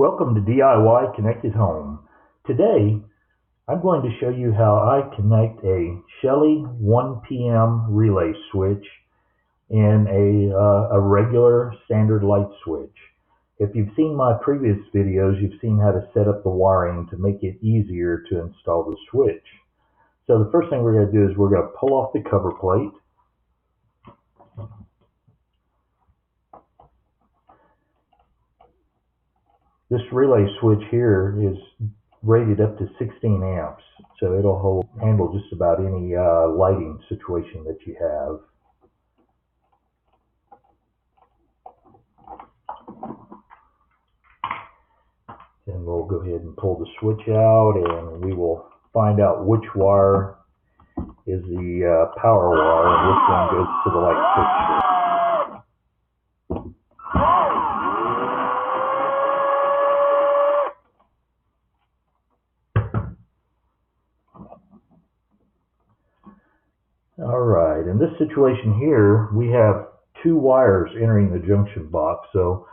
Welcome to DIY Connected Home. Today, I'm going to show you how I connect a Shelly 1PM relay switch and a regular standard light switch. If you've seen my previous videos, you've seen how to set up the wiring to make it easier to install the switch. So the first thing we're going to do is we're going to pull off the cover plate. This relay switch here is rated up to 16 amps, so it'll handle just about any lighting situation that you have. And we'll go ahead and pull the switch out, and we will find out which wire is the power wire and which one goes to the light fixture. Alright, in this situation here, we have two wires entering the junction box. So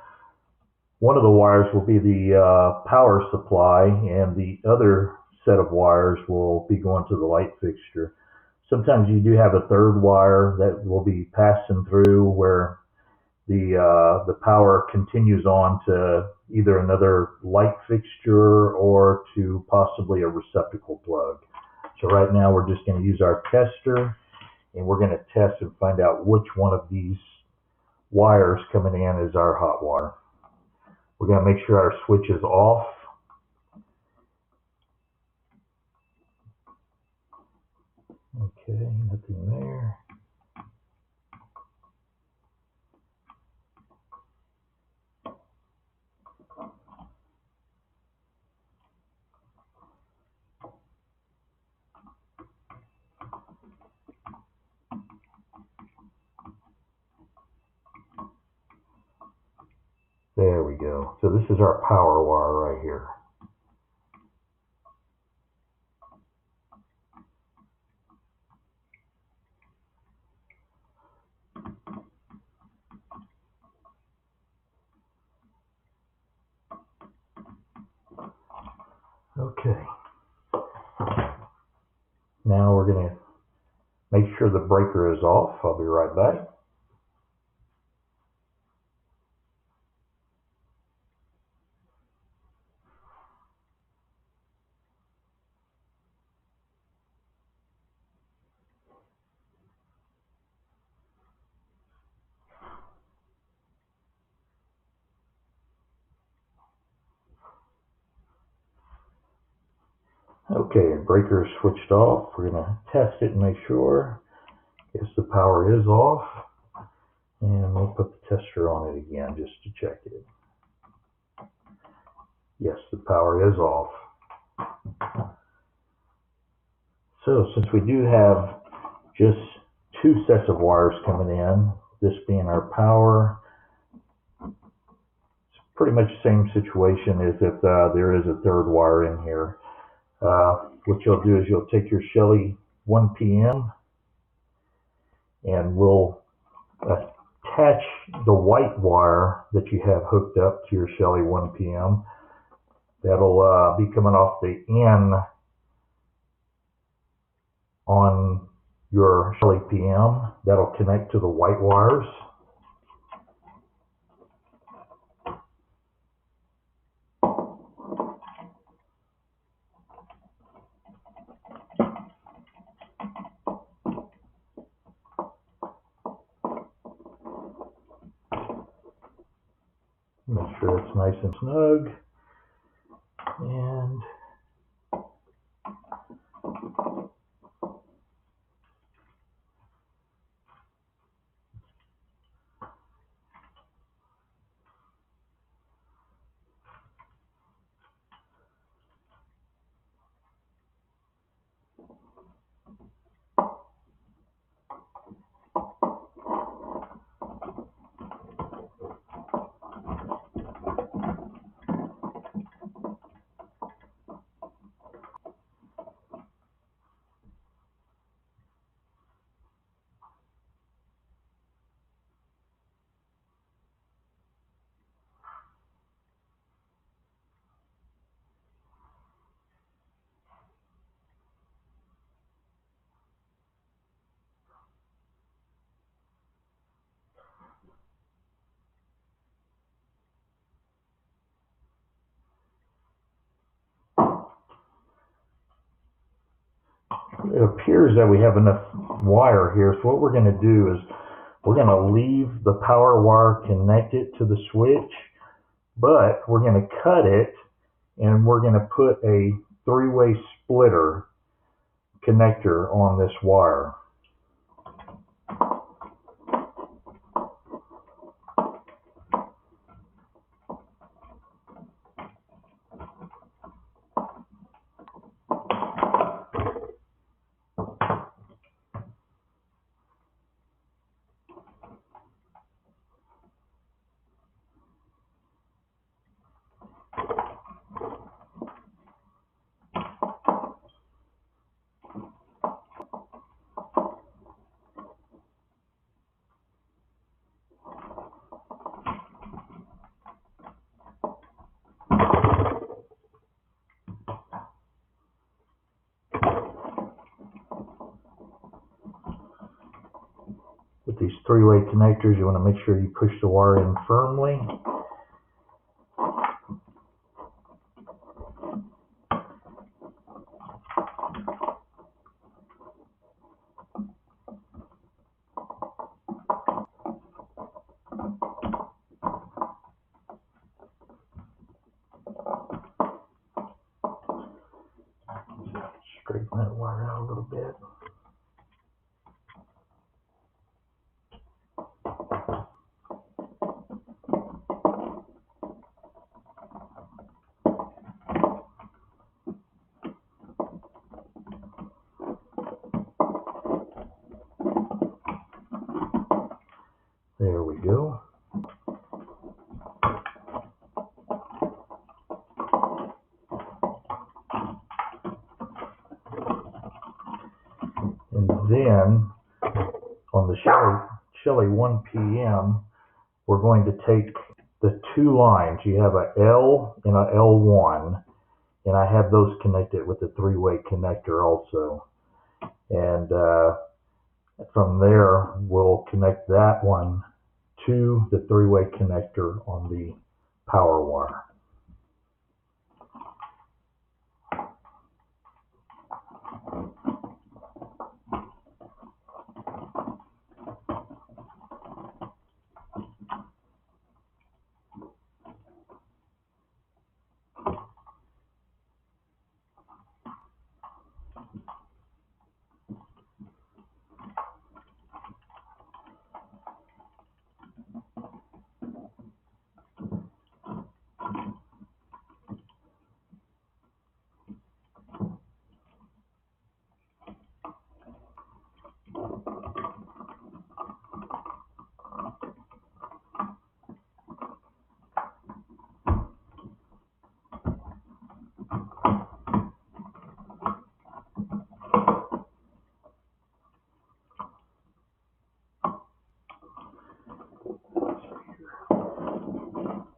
one of the wires will be the power supply, and the other set of wires will be going to the light fixture. Sometimes you do have a third wire that will be passing through where the power continues on to either another light fixture or to possibly a receptacle plug. So right now we're just going to use our tester, and we're going to test and find out which one of these wires coming in is our hot wire. We're going to make sure our switch is off. Okay, nothing there. There we go. So this is our power wire right here. Okay. Now we're going to make sure the breaker is off. I'll be right back. Okay, breaker is switched off. We're going to test it and make sure. Yes, the power is off. And we'll put the tester on it again just to check it. Yes, the power is off. So since we do have just two sets of wires coming in, this being our power, it's pretty much the same situation as if there is a third wire in here. What you'll do is you'll take your Shelly 1PM and we'll attach the white wire that you have hooked up to your Shelly 1PM. That'll be coming off the N on your Shelly PM. That'll connect to the white wires. Make sure it's nice and snug. And it appears that we have enough wire here. So what we're going to do is we're going to leave the power wire connected to the switch, but we're going to cut it and we're going to put a three-way splitter connector on this wire. With these three-way connectors, you want to make sure you push the wire in firmly. Straighten that wire out a little bit. There we go. And then on the Shelly 1PM, we're going to take the two lines. You have a L and a L1, and I have those connected with the three-way connector also. And from there, we'll connect that one to the three-way connector on the power wire.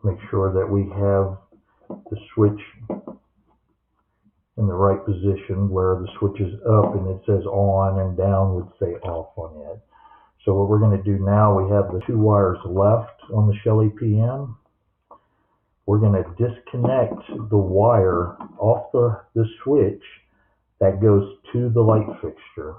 Make sure that we have the switch in the right position where the switch is up and it says on, and down would say off on it. So what we're going to do now, we have the two wires left on the Shelly PM. We're going to disconnect the wire off the switch that goes to the light fixture.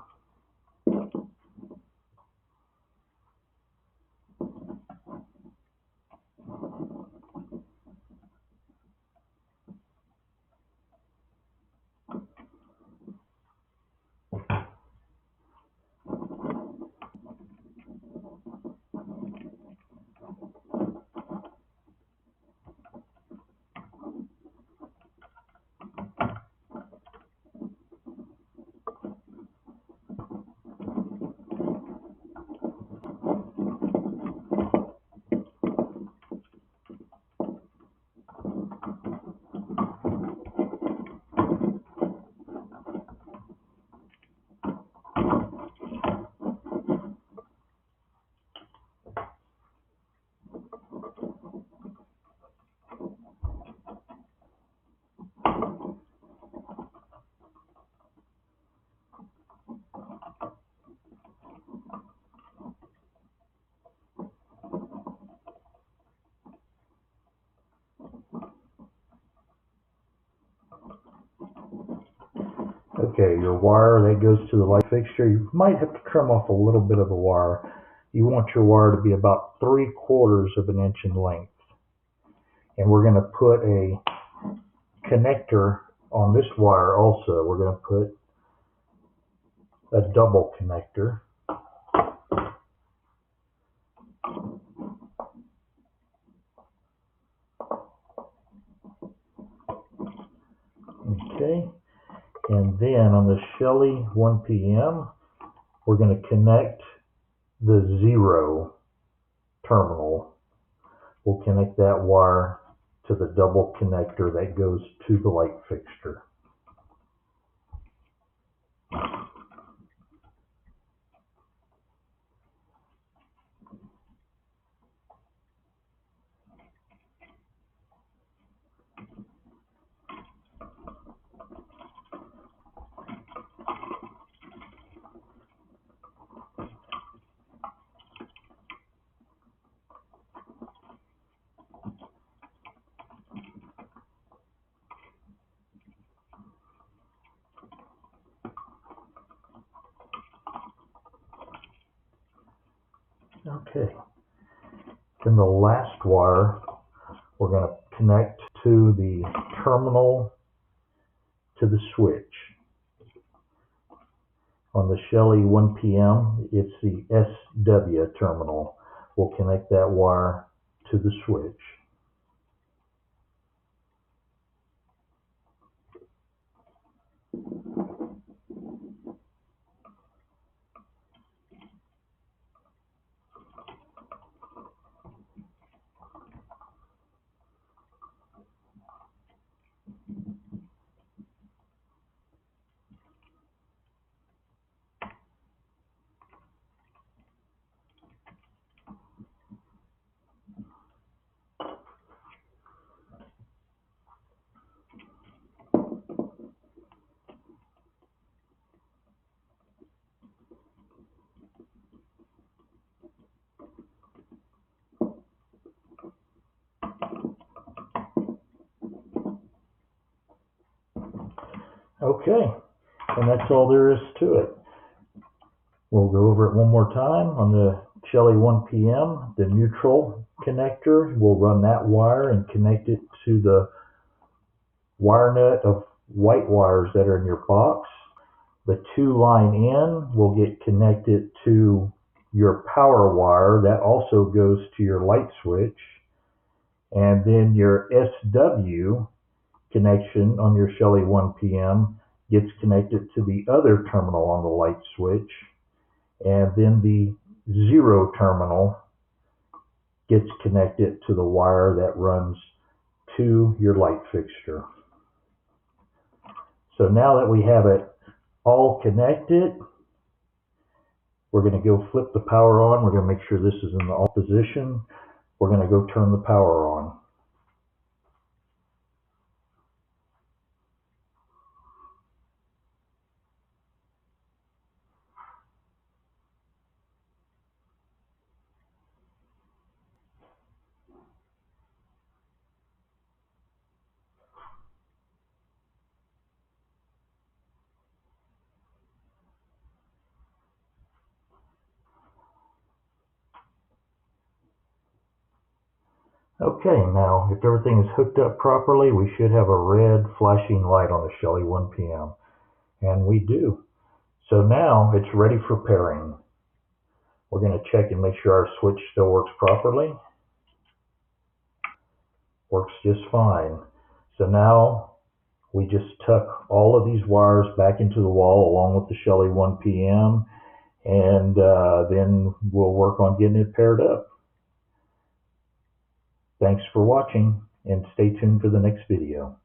Okay, your wire that goes to the light fixture, you might have to trim off a little bit of the wire. You want your wire to be about 3/4 of an inch in length. And we're going to put a connector on this wire also. We're going to put a double connector. Okay, and then on the Shelly 1PM, we're going to connect the 0 terminal. We'll connect that wire to the double connector that goes to the light fixture. Okay, then the last wire we're going to connect to the terminal to the switch. On the Shelly 1PM, it's the SW terminal. We'll connect that wire to the switch. Okay, and that's all there is to it. We'll go over it one more time. On the Shelly 1PM, the neutral connector, we'll run that wire and connect it to the wire nut of white wires that are in your box. The 2-line in will get connected to your power wire that also goes to your light switch. And then your SW connection on your Shelly 1PM gets connected to the other terminal on the light switch, and then the 0 terminal gets connected to the wire that runs to your light fixture. So now that we have it all connected, we're going to go flip the power on. We're going to make sure this is in the off position. We're going to go turn the power on. Okay, now if everything is hooked up properly, we should have a red flashing light on the Shelly 1PM. And we do. So now it's ready for pairing. We're going to check and make sure our switch still works properly. Works just fine. So now we just tuck all of these wires back into the wall along with the Shelly 1PM, and then we'll work on getting it paired up. Thanks for watching, and stay tuned for the next video.